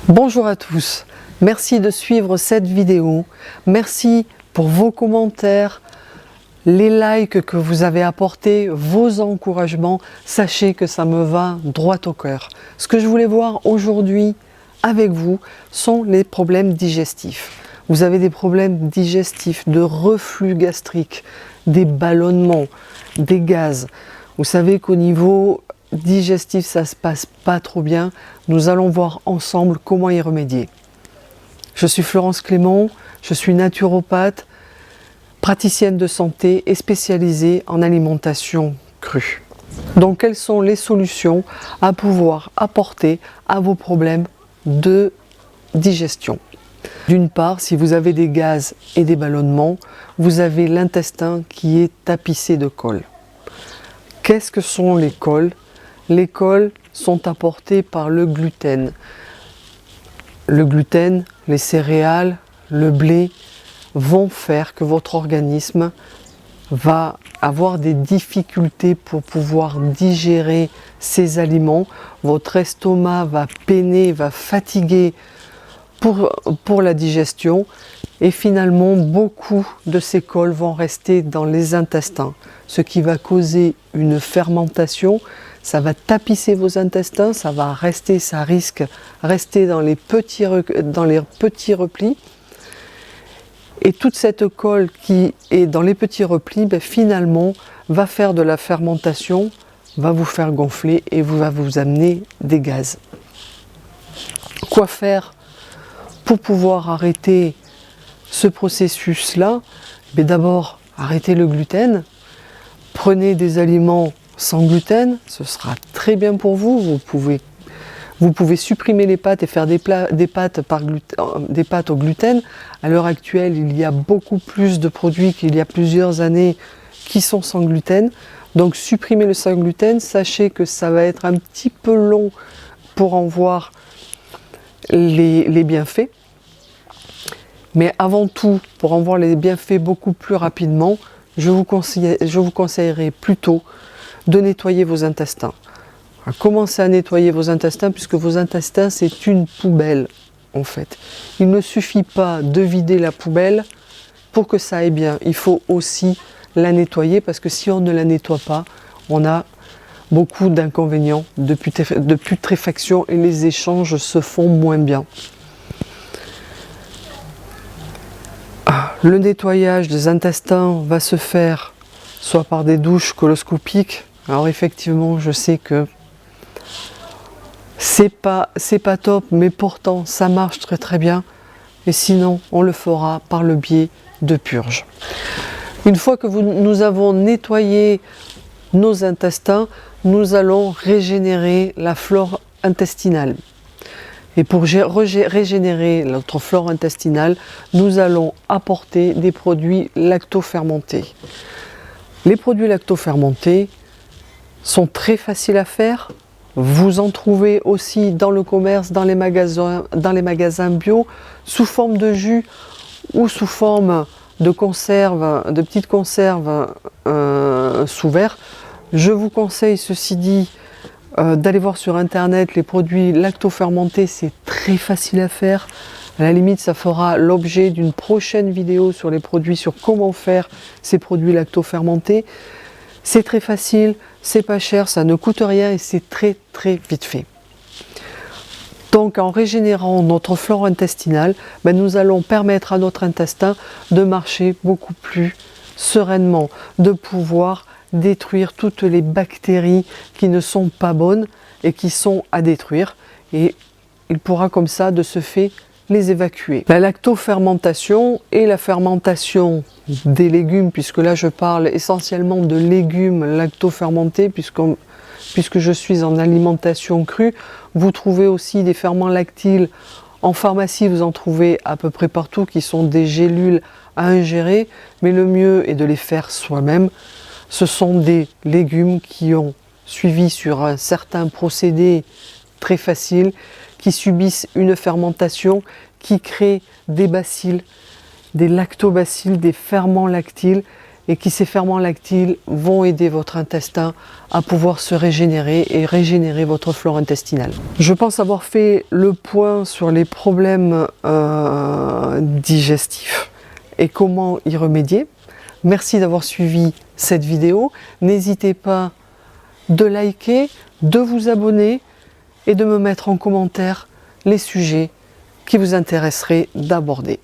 Bonjour à tous, merci de suivre cette vidéo, merci pour vos commentaires, les likes que vous avez apportés, vos encouragements, sachez que ça me va droit au cœur. Ce que je voulais voir aujourd'hui avec vous sont les problèmes digestifs. Vous avez des problèmes digestifs, de reflux gastrique, des ballonnements, des gaz. Vous savez qu'au niveau digestif, ça se passe pas trop bien. Nous allons voir ensemble comment y remédier. Je suis Florence Clément, je suis naturopathe, praticienne de santé et spécialisée en alimentation crue. Donc, quelles sont les solutions à pouvoir apporter à vos problèmes de digestion? D'une part, si vous avez des gaz et des ballonnements, vous avez l'intestin qui est tapissé de colle. Qu'est-ce que sont les colles? Les colles sont apportées par le gluten. Le gluten, les céréales, le blé vont faire que votre organisme va avoir des difficultés pour pouvoir digérer ces aliments. Votre estomac va peiner, va fatiguer pour la digestion et finalement beaucoup de ces colles vont rester dans les intestins, ce qui va causer une fermentation. Ça va tapisser vos intestins, ça risque de rester dans les petits replis. Et toute cette colle qui est dans les petits replis, finalement, va faire de la fermentation, va vous faire gonfler et va vous amener des gaz. Quoi faire pour pouvoir arrêter ce processus-là? D'abord, arrêtez le gluten. Prenez des aliments sans gluten, ce sera très bien pour vous. Vous pouvez supprimer les pâtes et faire des pâtes au gluten. À l'heure actuelle, il y a beaucoup plus de produits qu'il y a plusieurs années qui sont sans gluten. Donc supprimez le sans gluten, sachez que ça va être un petit peu long pour en voir les bienfaits. Mais avant tout, pour en voir les bienfaits beaucoup plus rapidement, je vous conseillerais plutôt de nettoyer vos intestins. Commencez à nettoyer vos intestins puisque vos intestins c'est une poubelle en fait. Il ne suffit pas de vider la poubelle pour que ça aille bien. Il faut aussi la nettoyer parce que si on ne la nettoie pas, on a beaucoup d'inconvénients de putréfaction et les échanges se font moins bien. Le nettoyage des intestins va se faire soit par des douches coloscopiques. Alors effectivement, je sais que c'est pas top, mais pourtant ça marche très très bien. Et sinon, on le fera par le biais de purges. Une fois que nous avons nettoyé nos intestins, nous allons régénérer la flore intestinale. Et pour régénérer notre flore intestinale, nous allons apporter des produits lactofermentés. Les produits lactofermentés sont très faciles à faire. Vous en trouvez aussi dans le commerce, dans les magasins bio, sous forme de jus ou sous forme de conserve, de petites conserves sous verre. Je vous conseille, ceci dit, d'aller voir sur internet les produits lactofermentés, c'est très facile à faire. À la limite, ça fera l'objet d'une prochaine vidéo sur les produits, sur comment faire ces produits lactofermentés. C'est très facile, c'est pas cher, ça ne coûte rien et c'est très très vite fait. Donc en régénérant notre flore intestinale, nous allons permettre à notre intestin de marcher beaucoup plus sereinement, de pouvoir détruire toutes les bactéries qui ne sont pas bonnes et qui sont à détruire. Et il pourra comme ça de ce fait les évacuer. La lactofermentation et la fermentation des légumes, puisque là je parle essentiellement de légumes lactofermentés, puisque je suis en alimentation crue. Vous trouvez aussi des ferments lactiles en pharmacie, vous en trouvez à peu près partout qui sont des gélules à ingérer, mais le mieux est de les faire soi-même. Ce sont des légumes qui ont suivi sur un certain procédé très facile, qui subissent une fermentation, qui crée des bacilles, des lactobacilles, des ferments lactiles, et qui, ces ferments lactiles, vont aider votre intestin à pouvoir se régénérer et régénérer votre flore intestinale. Je pense avoir fait le point sur les problèmes digestifs et comment y remédier. Merci d'avoir suivi cette vidéo. N'hésitez pas de liker, de vous abonner et de me mettre en commentaire les sujets qui vous intéresseraient d'aborder.